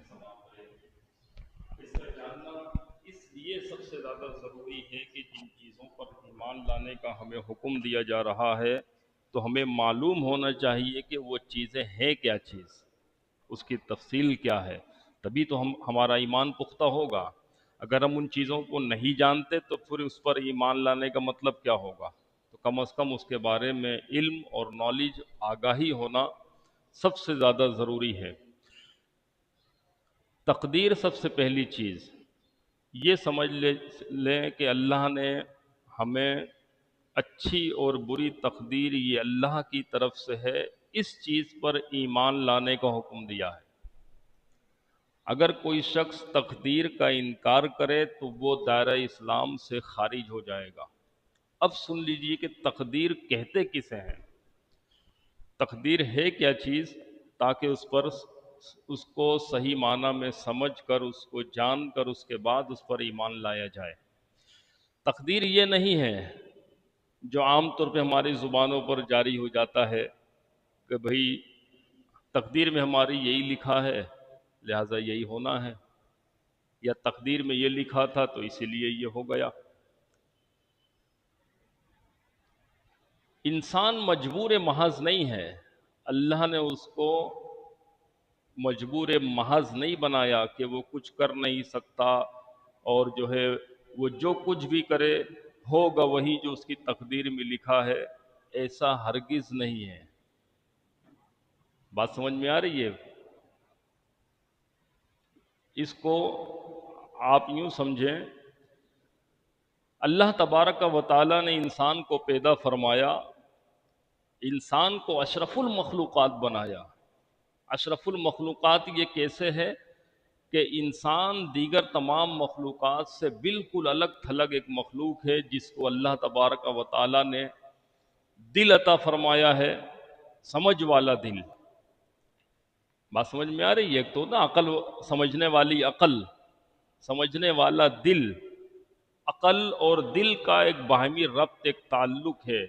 اس کا جاننا اس لیے سب سے زیادہ ضروری ہے کہ جن چیزوں پر ایمان لانے کا ہمیں حکم دیا جا رہا ہے تو ہمیں معلوم ہونا چاہیے کہ وہ چیزیں ہیں کیا چیز، اس کی تفصیل کیا ہے، تبھی تو ہمارا ایمان پختہ ہوگا۔ اگر ہم ان چیزوں کو نہیں جانتے تو پھر اس پر ایمان لانے کا مطلب کیا ہوگا؟ تو کم از کم اس کے بارے میں علم اور نالج، آگاہی ہونا سب سے زیادہ ضروری ہے۔ تقدیر سب سے پہلی چیز یہ سمجھ لیں کہ اللہ نے ہمیں اچھی اور بری تقدیر یہ اللہ کی طرف سے ہے، اس چیز پر ایمان لانے کا حکم دیا ہے۔ اگر کوئی شخص تقدیر کا انکار کرے تو وہ دائرہ اسلام سے خارج ہو جائے گا۔ اب سن لیجئے کہ تقدیر کہتے کسے ہیں، تقدیر ہے کیا چیز، تاکہ اس کو صحیح معنی میں سمجھ کر، اس کو جان کر، اس کے بعد اس پر ایمان لایا جائے۔ تقدیر یہ نہیں ہے جو عام طور پہ ہماری زبانوں پر جاری ہو جاتا ہے کہ بھئی تقدیر میں ہماری یہی لکھا ہے لہٰذا یہی ہونا ہے، یا تقدیر میں یہ لکھا تھا تو اسی لیے یہ ہو گیا۔ انسان مجبور محض نہیں ہے، اللہ نے اس کو مجبور محض نہیں بنایا کہ وہ کچھ کر نہیں سکتا، اور جو ہے وہ جو کچھ بھی کرے ہوگا وہی جو اس کی تقدیر میں لکھا ہے، ایسا ہرگز نہیں ہے۔ بات سمجھ میں آ رہی ہے؟ اس کو آپ یوں سمجھیں، اللہ تبارک و تعالیٰ نے انسان کو پیدا فرمایا، انسان کو اشرف المخلوقات بنایا۔ اشرف المخلوقات یہ کیسے ہے کہ انسان دیگر تمام مخلوقات سے بالکل الگ تھلگ ایک مخلوق ہے، جس کو اللہ تبارک و تعالیٰ نے دل عطا فرمایا ہے، سمجھ والا دل۔ بات سمجھ میں آ رہی ہے؟ ایک تو نا عقل، سمجھنے والی عقل، سمجھنے والا دل۔ عقل اور دل کا ایک باہمی ربط، ایک تعلق ہے،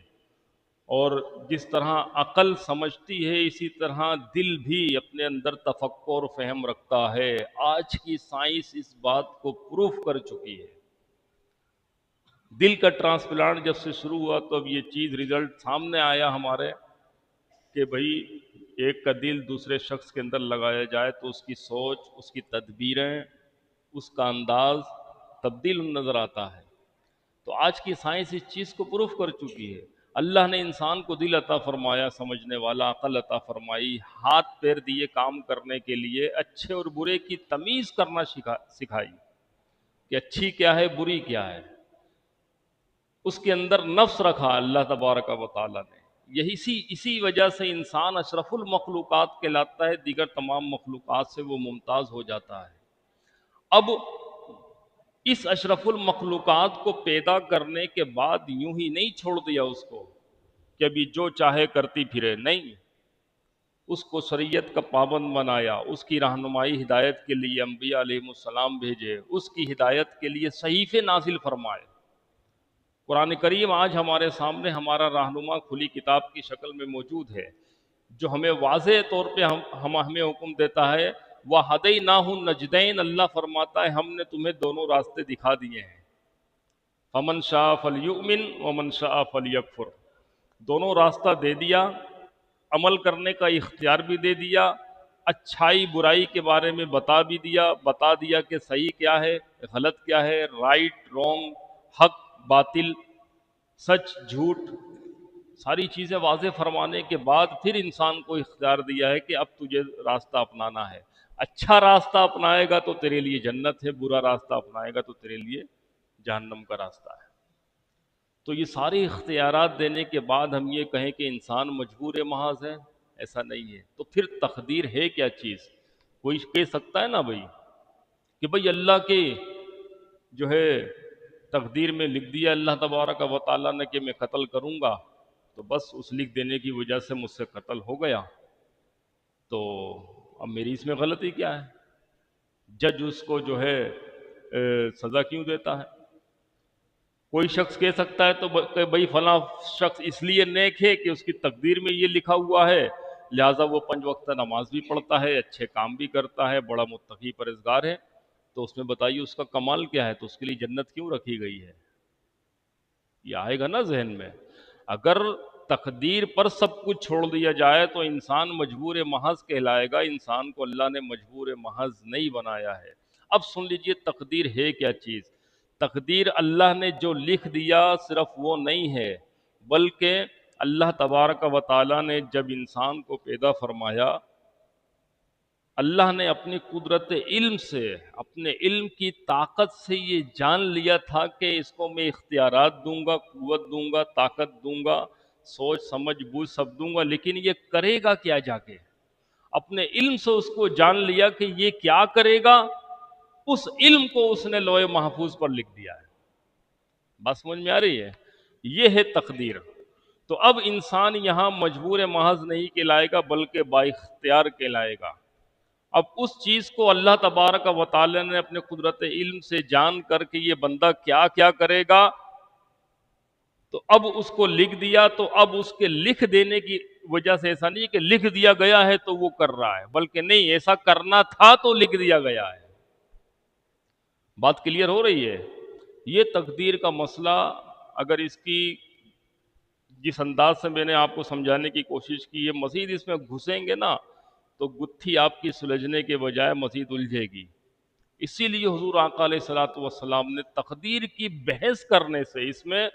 اور جس طرح عقل سمجھتی ہے اسی طرح دل بھی اپنے اندر تفکر فہم رکھتا ہے۔ آج کی سائنس اس بات کو پروف کر چکی ہے۔ دل کا ٹرانسپلانٹ جب سے شروع ہوا تو اب یہ چیز ریزلٹ سامنے آیا ہمارے کہ بھئی ایک کا دل دوسرے شخص کے اندر لگایا جائے تو اس کی سوچ، اس کی تدبیریں، اس کا انداز تبدیل نظر آتا ہے۔ تو آج کی سائنس اس چیز کو پروف کر چکی ہے۔ اللہ نے انسان کو دل عطا فرمایا، سمجھنے والا عقل عطا فرمائی، ہاتھ پیر دیے کام کرنے کے لیے، اچھے اور برے کی تمیز کرنا سکھائی کہ اچھی کیا ہے، بری کیا ہے۔ اس کے اندر نفس رکھا اللہ تبارک و تعالیٰ نے۔ اسی وجہ سے انسان اشرف المخلوقات کہلاتا ہے، دیگر تمام مخلوقات سے وہ ممتاز ہو جاتا ہے۔ اب اس اشرف المخلوقات کو پیدا کرنے کے بعد یوں ہی نہیں چھوڑ دیا اس کو کہ ابھی جو چاہے کرتی پھرے، نہیں، اس کو شریعت کا پابند بنایا، اس کی رہنمائی ہدایت کے لیے انبیاء علیہ السلام بھیجے، اس کی ہدایت کے لیے صحیفے نازل فرمائے۔ قرآن کریم آج ہمارے سامنے ہمارا رہنما کھلی کتاب کی شکل میں موجود ہے، جو ہمیں واضح طور پہ ہمیں حکم دیتا ہے۔ وَهَدَيْنَاهُ النَّجْدَيْنِ، اللہ فرماتا ہے ہم نے تمہیں دونوں راستے دکھا دیے ہیں۔ فَمَنْ شَاءَ فَلْيُؤْمِنْ وَمَنْ شَاءَ فَلْيَكْفُرْ، دونوں راستہ دے دیا، عمل کرنے کا اختیار بھی دے دیا، اچھائی برائی کے بارے میں بتا دیا کہ صحیح کیا ہے، غلط کیا ہے، رائٹ رونگ، حق باطل، سچ جھوٹ، ساری چیزیں واضح فرمانے کے بعد پھر انسان کو اختیار دیا ہے کہ اب تجھے راستہ اپنانا ہے۔ اچھا راستہ اپنائے گا تو تیرے لیے جنت ہے، برا راستہ اپنائے گا تو تیرے لیے جہنم کا راستہ ہے۔ تو یہ سارے اختیارات دینے کے بعد ہم یہ کہیں کہ انسان مجبور محض ہے، ایسا نہیں ہے۔ تو پھر تقدیر ہے کیا چیز؟ کوئی کہہ سکتا ہے نا بھائی کہ بھائی اللہ کے جو ہے تقدیر میں لکھ دیا اللہ تبارک و تعالیٰ نے کہ میں قتل کروں گا، تو بس اس لکھ دینے کی وجہ سے مجھ سے قتل ہو گیا، تو اب میری اس میں غلطی کیا ہے؟ جج اس کو جو ہے سزا کیوں دیتا ہے؟ کوئی شخص کہہ سکتا ہے تو کہ بھئی فلاں شخص اس لیے نیک ہے کہ اس کی تقدیر میں یہ لکھا ہوا ہے لہٰذا وہ 5 وقت نماز بھی پڑھتا ہے، اچھے کام بھی کرتا ہے، بڑا متقی پرہیزگار ہے، تو اس میں بتائیے اس کا کمال کیا ہے؟ تو اس کے لیے جنت کیوں رکھی گئی ہے؟ یہ آئے گا نا ذہن میں۔ اگر تقدیر پر سب کچھ چھوڑ دیا جائے تو انسان مجبور محض کہلائے گا، انسان کو اللہ نے مجبور محض نہیں بنایا ہے۔ اب سن لیجئے تقدیر ہے کیا چیز۔ تقدیر اللہ نے جو لکھ دیا صرف وہ نہیں ہے، بلکہ اللہ تبارک و تعالی نے جب انسان کو پیدا فرمایا، اللہ نے اپنی قدرت علم سے، اپنے علم کی طاقت سے یہ جان لیا تھا کہ اس کو میں اختیارات دوں گا، قوت دوں گا، طاقت دوں گا، سوچ سمجھ بوجھ سب دوں گا، لیکن یہ کرے گا کیا جا کے؟ اپنے علم سے اس کو جان لیا کہ یہ کیا کرے گا، اس علم کو اس نے لوح محفوظ پر لکھ دیا ہے۔ بات سمجھ میں آ رہی ہے؟ یہ ہے تقدیر۔ تو اب انسان یہاں مجبور محض نہیں کہلائے گا بلکہ با اختیار کہلائے گا۔ اب اس چیز کو اللہ تبارک و تعالی نے اپنے قدرت علم سے جان کر کے یہ بندہ کیا کیا کرے گا، تو اب اس کو لکھ دیا، تو اب اس کے لکھ دینے کی وجہ سے ایسا نہیں کہ لکھ دیا گیا ہے تو وہ کر رہا ہے، بلکہ نہیں، ایسا کرنا تھا تو لکھ دیا گیا ہے۔ بات کلیئر ہو رہی ہے؟ یہ تقدیر کا مسئلہ اگر اس کی جس انداز سے میں نے آپ کو سمجھانے کی کوشش کی ہے، مزید اس میں گھسیں گے نا تو گتھی آپ کی سلجھنے کے بجائے مزید الجھے گی۔ اسی لیے حضور آقا علیہ الصلوۃ والسلام نے تقدیر کی بحث کرنے سے، اس میں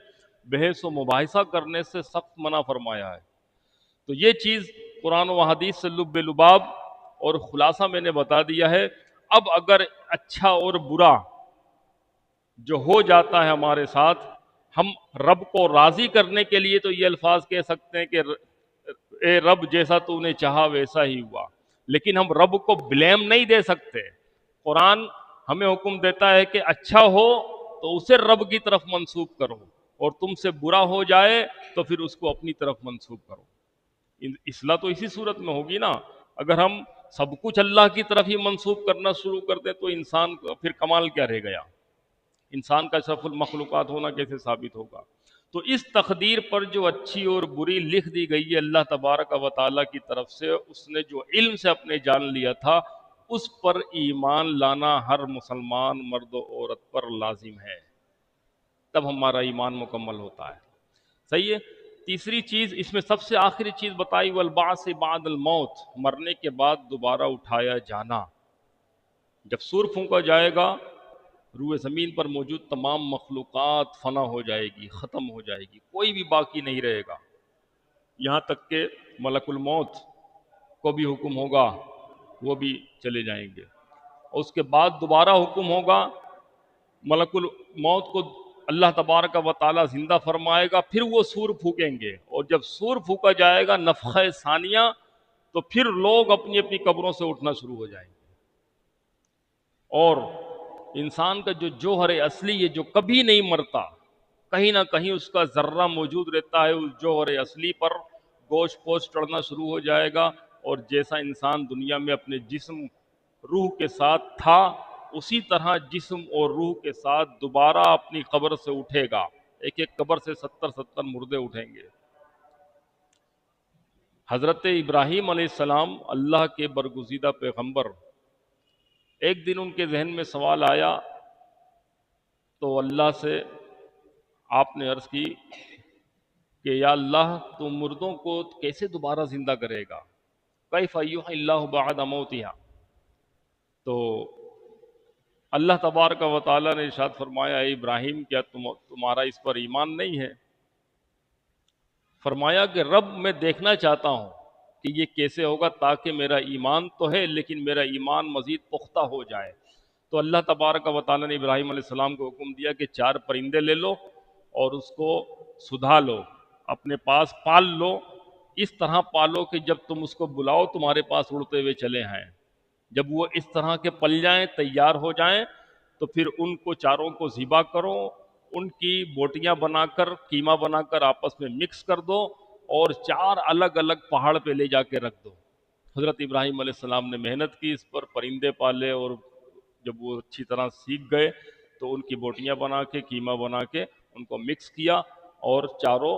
بحث و مباحثہ کرنے سے سخت منع فرمایا ہے۔ تو یہ چیز قرآن و حدیث سے لب لباب اور خلاصہ میں نے بتا دیا ہے۔ اب اگر اچھا اور برا جو ہو جاتا ہے ہمارے ساتھ، ہم رب کو راضی کرنے کے لیے تو یہ الفاظ کہہ سکتے ہیں کہ اے رب جیسا تو نے چاہا ویسا ہی ہوا، لیکن ہم رب کو بلیم نہیں دے سکتے۔ قرآن ہمیں حکم دیتا ہے کہ اچھا ہو تو اسے رب کی طرف منسوب کرو، اور تم سے برا ہو جائے تو پھر اس کو اپنی طرف منسوب کرو۔ اصلاح تو اسی صورت میں ہوگی نا۔ اگر ہم سب کچھ اللہ کی طرف ہی منسوب کرنا شروع کر دیں تو انسان کا پھر کمال کیا رہ گیا؟ انسان کا اشرف المخلوقات ہونا کیسے ثابت ہوگا؟ تو اس تقدیر پر جو اچھی اور بری لکھ دی گئی ہے اللہ تبارک و تعالیٰ کی طرف سے، اس نے جو علم سے اپنے جان لیا تھا، اس پر ایمان لانا ہر مسلمان مرد و عورت پر لازم ہے، تب ہمارا ایمان مکمل ہوتا ہے۔ صحیح ہے؟ تیسری چیز اس میں سب سے آخری چیز بتائی، والبعث بعد الموت، مرنے کے بعد دوبارہ اٹھایا جانا۔ جب سور پھونکا جائے گا، روح زمین پر موجود تمام مخلوقات فنا ہو جائے گی، ختم ہو جائے گی، کوئی بھی باقی نہیں رہے گا، یہاں تک کہ ملک الموت کو بھی حکم ہوگا، وہ بھی چلے جائیں گے۔ اور اس کے بعد دوبارہ حکم ہوگا، ملک الموت کو اللہ تبارک و تعالی زندہ فرمائے گا، پھر وہ سور پھونکیں گے، اور جب سور پھونکا جائے گا نفخہ ثانیہ، تو پھر لوگ اپنی اپنی قبروں سے اٹھنا شروع ہو جائیں گے، اور انسان کا جو جوہر اصلی ہے جو کبھی نہیں مرتا، کہیں نہ کہیں اس کا ذرہ موجود رہتا ہے، اس جوہر اصلی پر گوشت پوشت چڑھنا شروع ہو جائے گا، اور جیسا انسان دنیا میں اپنے جسم روح کے ساتھ تھا، اسی طرح جسم اور روح کے ساتھ دوبارہ اپنی قبر سے اٹھے گا۔ ایک ایک قبر سے 70 مردے اٹھیں گے۔ حضرت ابراہیم علیہ السلام اللہ کے برگزیدہ پیغمبر، ایک دن ان کے ذہن میں سوال آیا تو اللہ سے آپ نے عرض کی کہ یا اللہ تو مردوں کو کیسے دوبارہ زندہ کرے گا؟ کیف یحیی اللہ بعد موتہا؟ تو اللہ تبارک و تعالیٰ نے ارشاد فرمایا، اے ابراہیم کیا تمہارا اس پر ایمان نہیں ہے؟ فرمایا کہ رب میں دیکھنا چاہتا ہوں کہ یہ کیسے ہوگا، تاکہ میرا ایمان تو ہے لیکن میرا ایمان مزید پختہ ہو جائے۔ تو اللہ تبارک و تعالیٰ نے ابراہیم علیہ السلام کو حکم دیا کہ 4 پرندے لے لو اور اس کو سدھا لو، اپنے پاس پال لو، اس طرح پالو کہ جب تم اس کو بلاؤ تمہارے پاس اڑتے ہوئے چلے آئیں۔ جب وہ اس طرح کے پل جائیں، تیار ہو جائیں، تو پھر ان کو چاروں کو ذبح کرو، ان کی بوٹیاں بنا کر، قیمہ بنا کر آپس میں مکس کر دو، اور 4 الگ الگ پہاڑ پہ لے جا کے رکھ دو۔ حضرت ابراہیم علیہ السلام نے محنت کی، اس پر پرندے پالے، اور جب وہ اچھی طرح سیکھ گئے تو ان کی بوٹیاں بنا کے، قیمہ بنا کے ان کو مکس کیا، اور چاروں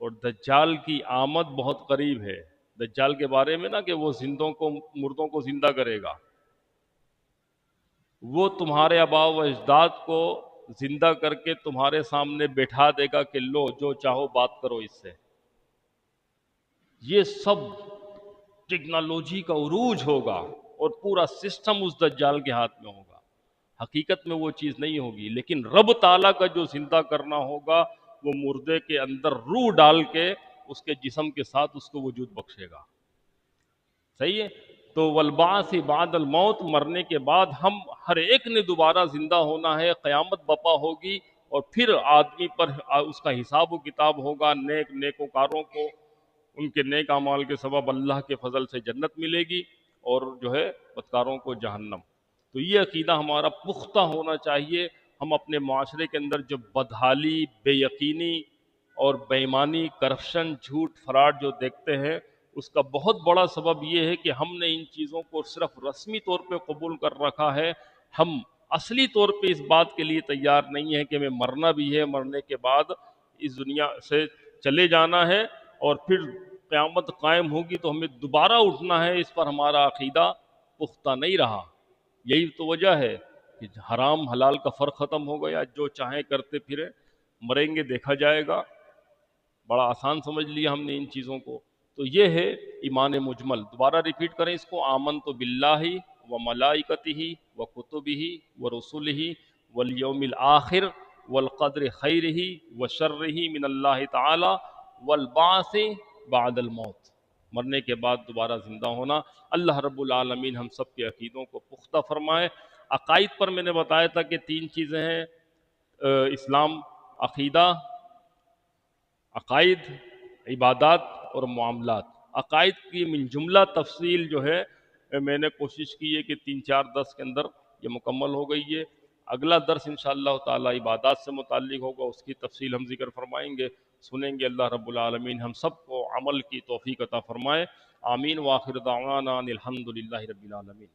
اور دجال کی آمد بہت قریب ہے۔ دجال کے بارے میں نا کہ وہ زندوں کو مردوں کو زندہ کرے گا، وہ تمہارے آباء و اجداد کو زندہ کر کے تمہارے سامنے بٹھا دے گا کہ لو جو چاہو بات کرو اس سے۔ یہ سب ٹیکنالوجی کا عروج ہوگا اور پورا سسٹم اس دجال کے ہاتھ میں ہوگا۔ حقیقت میں وہ چیز نہیں ہوگی، لیکن رب تعالیٰ کا جو زندہ کرنا ہوگا وہ مردے کے اندر روح ڈال کے اس کے جسم کے ساتھ اس کو وجود بخشے گا۔ صحیح ہے؟ تو والبعث بعد الموت، مرنے کے بعد ہم ہر ایک نے دوبارہ زندہ ہونا ہے، قیامت بپا ہوگی، اور پھر آدمی پر اس کا حساب و کتاب ہوگا۔ نیکوکاروں کو ان کے نیک اعمال کے سبب اللہ کے فضل سے جنت ملے گی، اور جو ہے بدکاروں کو جہنم۔ تو یہ عقیدہ ہمارا پختہ ہونا چاہیے۔ ہم اپنے معاشرے کے اندر جو بدحالی، بے یقینی اور بے ایمانی، کرپشن، جھوٹ، فراڈ جو دیکھتے ہیں، اس کا بہت بڑا سبب یہ ہے کہ ہم نے ان چیزوں کو صرف رسمی طور پہ قبول کر رکھا ہے۔ ہم اصلی طور پہ اس بات کے لیے تیار نہیں ہے کہ ہمیں مرنا بھی ہے، مرنے کے بعد اس دنیا سے چلے جانا ہے، اور پھر قیامت قائم ہوگی تو ہمیں دوبارہ اٹھنا ہے۔ اس پر ہمارا عقیدہ پختہ نہیں رہا۔ یہی تو وجہ ہے کہ حرام حلال کا فرق ختم ہو گیا، جو چاہیں کرتے پھرے، مریں گے دیکھا جائے گا۔ بڑا آسان سمجھ لیا ہم نے ان چیزوں کو۔ تو یہ ہے ایمان مجمل۔ دوبارہ ریپیٹ کریں اس کو: آمنت باللہ و ملائکتہ و کتبہ و رسلہ والیوم الآخر والقدر خیرہ و شرہ من اللہ تعالی والبعث بعد الموت، مرنے کے بعد دوبارہ زندہ ہونا۔ اللہ رب العالمین ہم سب کے عقیدوں کو پختہ فرمائے۔ عقائد پر میں نے بتایا تھا کہ تین چیزیں ہیں اسلام: عقیدہ، عقائد، عبادات اور معاملات۔ عقائد کی من جملہ تفصیل جو ہے میں نے کوشش کی ہے کہ 3-4 درس کے اندر یہ مکمل ہو گئی ہے۔ اگلا درس انشاءاللہ تعالی عبادات سے متعلق ہوگا، اس کی تفصیل ہم ذکر فرمائیں گے، سنیں گے۔ اللہ رب العالمین ہم سب کو عمل کی توفیق عطا فرمائے۔ آمین۔ وآخر دعوانا ان الحمد للہ رب العالمین۔